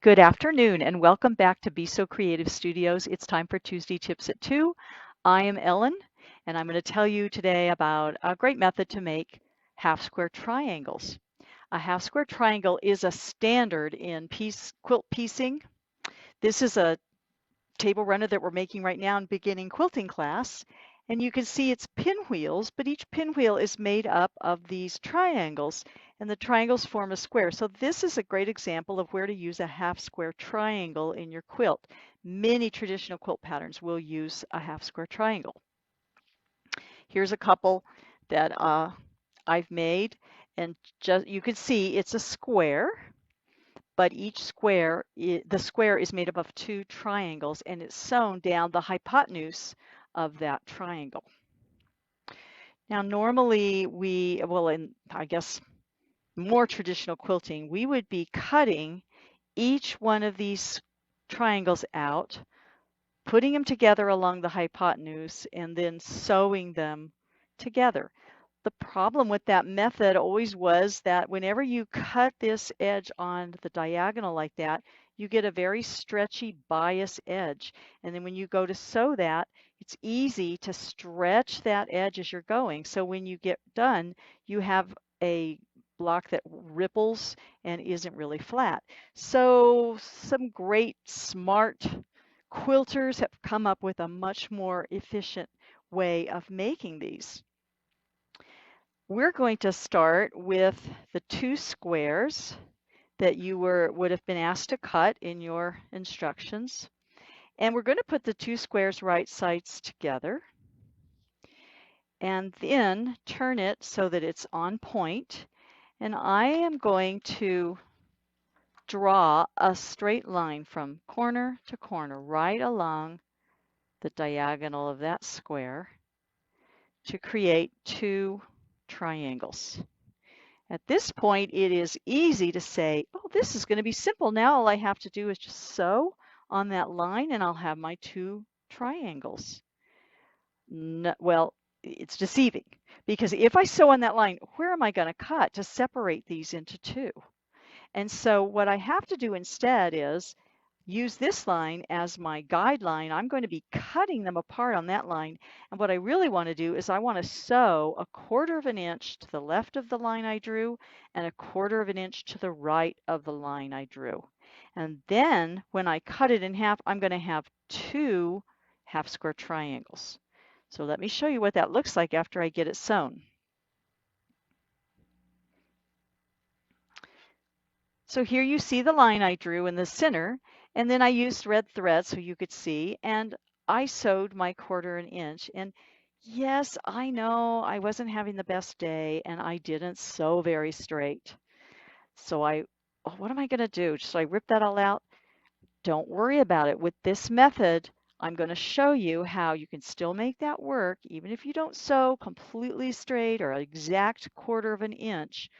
Good afternoon and welcome back to Be So Creative Studios. It's time for Tuesday Tips at 2. I am Ellen and I'm going to tell you today about a great method to make half square triangles. A half square triangle is a standard in quilt piecing. This is a table runner that we're making right now in beginning quilting class. And you can see it's pinwheels, but each pinwheel is made up of these triangles, and the triangles form a square. So this is a great example of where to use a half square triangle in your quilt. Many traditional quilt patterns will use a half square triangle. Here's a couple that I've made, and just you can see it's a square, but each square, the square is made up of two triangles and it's sewn down the hypotenuse of that triangle. Now, normally in I guess more traditional quilting, we would be cutting each one of these triangles out, putting them together along the hypotenuse, and then sewing them together. The problem with that method always was that whenever you cut this edge on the diagonal like that, you get a very stretchy bias edge. And then when you go to sew that, it's easy to stretch that edge as you're going. So when you get done, you have a block that ripples and isn't really flat. So some great smart quilters have come up with a much more efficient way of making these. We're going to start with the two squares that you would have been asked to cut in your instructions. And we're going to put the two squares right sides together and then turn it so that it's on point. And I am going to draw a straight line from corner to corner right along the diagonal of that square to create two triangles. At this point, it is easy to say, oh, this is going to be simple. Now all I have to do is just sew on that line and I'll have my two triangles. No, well, it's deceiving because if I sew on that line, where am I going to cut to separate these into two? And so what I have to do instead is use this line as my guideline. I'm going to be cutting them apart on that line. And what I really want to do is I want to sew 1/4 of an inch to the left of the line I drew and 1/4 of an inch to the right of the line I drew. And then when I cut it in half, I'm going to have two half square triangles. So let me show you what that looks like after I get it sewn. So here you see the line I drew in the center, and then I used red thread so you could see, and I sewed my 1/4 an inch. And yes, I know I wasn't having the best day and I didn't sew very straight. So what am I going to do? Should I rip that all out? Don't worry about it. With this method, I'm going to show you how you can still make that work, even if you don't sew completely straight or an exact 1/4 of an inch.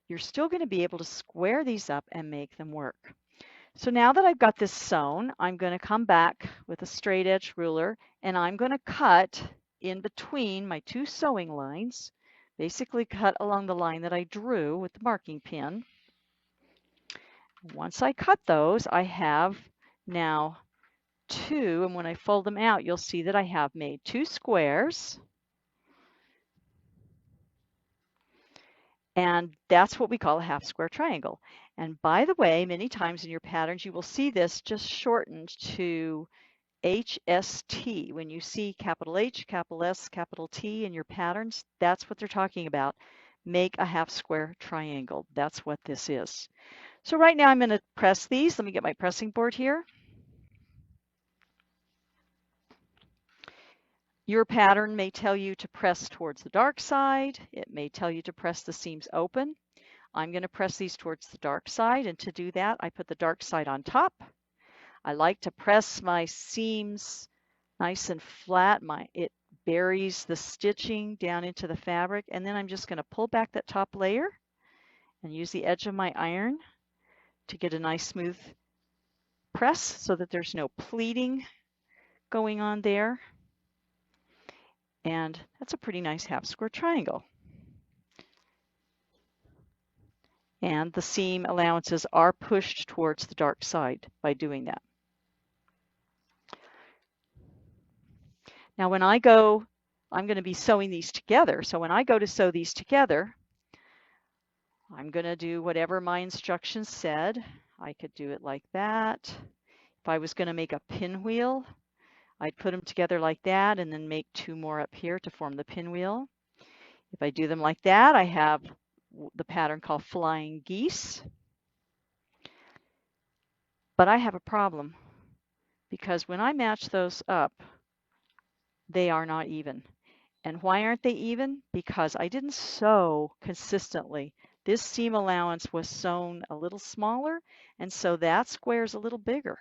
You're still going to be able to square these up and make them work. So now that I've got this sewn, I'm going to come back with a straight edge ruler and I'm going to cut in between my two sewing lines, basically cut along the line that I drew with the marking pin. Once I cut those, I have now two, and when I fold them out, you'll see that I have made two squares. And that's what we call a half square triangle. And by the way, many times in your patterns, you will see this just shortened to HST. When you see capital H, capital S, capital T in your patterns, that's what they're talking about. Make a half square triangle. That's what this is. So right now I'm going to press these. Let me get my pressing board here. Your pattern may tell you to press towards the dark side. It may tell you to press the seams open. I'm going to press these towards the dark side, and to do that, I put the dark side on top. I like to press my seams nice and flat. It buries the stitching down into the fabric, and then I'm just going to pull back that top layer and use the edge of my iron to get a nice smooth press so that there's no pleating going on there. And that's a pretty nice half square triangle. And the seam allowances are pushed towards the dark side by doing that. Now when I go, I'm going to be sewing these together. So when I go to sew these together, I'm going to do whatever my instructions said. I could do it like that. If I was going to make a pinwheel, I'd put them together like that and then make 2 more up here to form the pinwheel. If I do them like that, I have the pattern called flying geese. But I have a problem because when I match those up, they are not even. And why aren't they even? Because I didn't sew consistently. This seam allowance was sewn a little smaller, and so that square is a little bigger.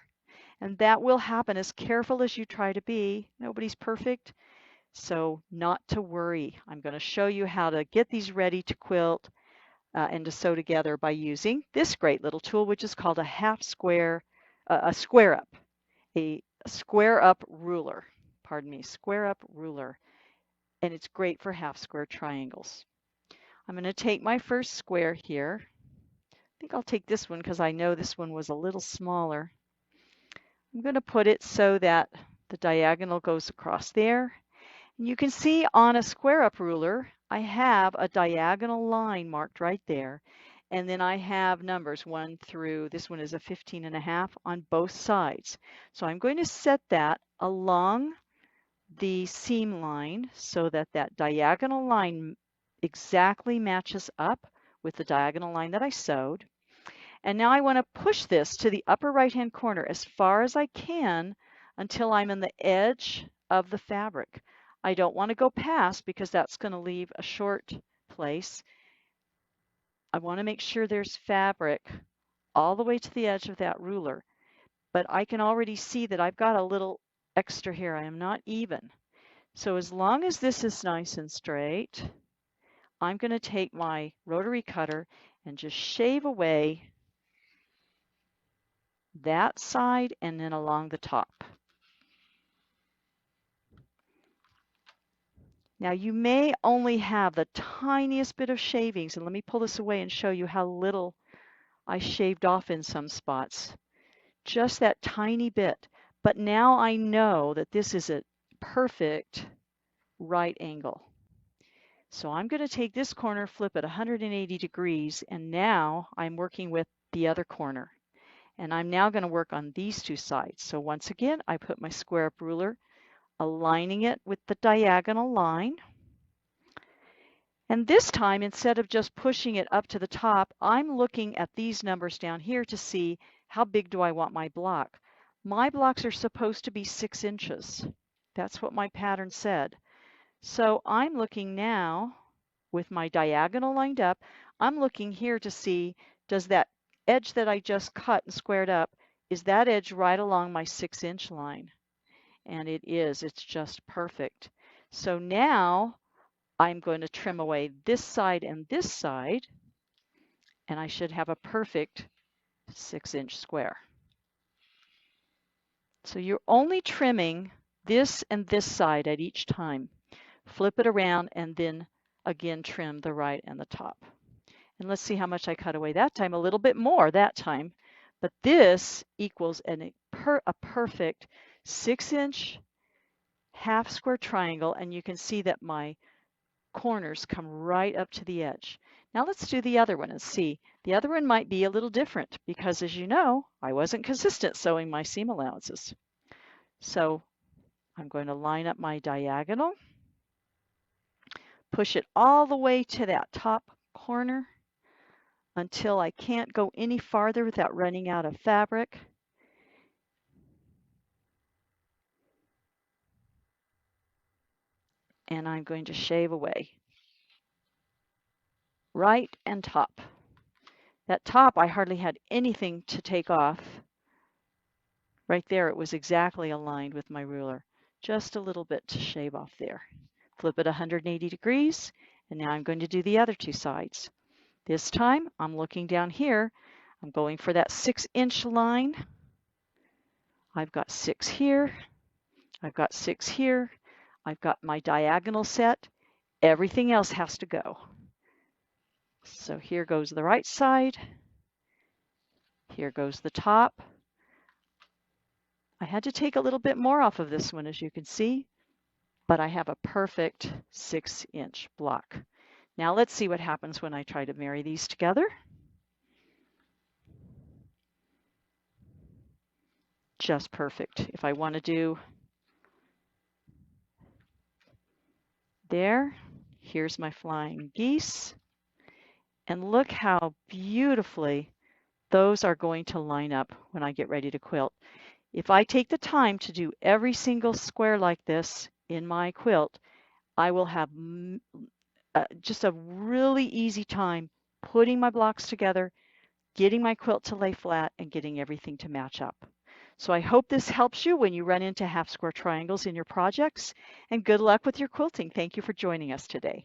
And that will happen as careful as you try to be. Nobody's perfect, so not to worry. I'm going to show you how to get these ready to quilt and to sew together by using this great little tool, which is called a square up ruler. Pardon me, square up ruler. And it's great for half square triangles. I'm going to take my first square here. I think I'll take this one because I know this one was a little smaller. I'm going to put it so that the diagonal goes across there. And you can see on a square up ruler, I have a diagonal line marked right there. And then I have numbers 1 through, this one is a 15.5 on both sides. So I'm going to set that along the seam line so that that diagonal line exactly matches up with the diagonal line that I sewed. And now I want to push this to the upper right hand corner as far as I can until I'm in the edge of the fabric. I don't want to go past because that's going to leave a short place. I want to make sure there's fabric all the way to the edge of that ruler. But I can already see that I've got a little extra here. I am not even. So as long as this is nice and straight, I'm going to take my rotary cutter and just shave away that side and then along the top. Now you may only have the tiniest bit of shavings, and let me pull this away and show you how little I shaved off in some spots. Just that tiny bit. But now I know that this is a perfect right angle. So I'm going to take this corner, flip it 180 degrees, and now I'm working with the other corner. And I'm now going to work on these 2 sides. So once again, I put my square up ruler, aligning it with the diagonal line. And this time, instead of just pushing it up to the top, I'm looking at these numbers down here to see how big do I want my block. My blocks are supposed to be 6 inches. That's what my pattern said. So I'm looking now with my diagonal lined up. I'm looking here to see, does that edge that I just cut and squared up, is that edge right along my 6-inch line? And it is. It's just perfect. So now I'm going to trim away this side and this side, and I should have a perfect 6-inch square. So you're only trimming this and this side at each time. Flip it around and then again trim the right and the top. And let's see how much I cut away that time. A little bit more that time. But this equals a perfect 6-inch half square triangle, and you can see that my corners come right up to the edge. Now let's do the other one and see. The other one might be a little different because, as you know, I wasn't consistent sewing my seam allowances. So I'm going to line up my diagonal, push it all the way to that top corner until I can't go any farther without running out of fabric. And I'm going to shave away right and top. That top, I hardly had anything to take off. Right there, it was exactly aligned with my ruler. Just a little bit to shave off there. Flip it 180 degrees, and now I'm going to do the other 2 sides. This time, I'm looking down here. I'm going for that 6-inch line. I've got 6 here. I've got 6 here. I've got my diagonal set. Everything else has to go. So here goes the right side. Here goes the top. I had to take a little bit more off of this one, as you can see, but I have a perfect 6-inch block. Now let's see what happens when I try to marry these together. Just perfect. If I want to do there, here's my flying geese. And look how beautifully those are going to line up when I get ready to quilt. If I take the time to do every single square like this in my quilt, I will have just a really easy time putting my blocks together, getting my quilt to lay flat, and getting everything to match up. So I hope this helps you when you run into half square triangles in your projects, and good luck with your quilting. Thank you for joining us today.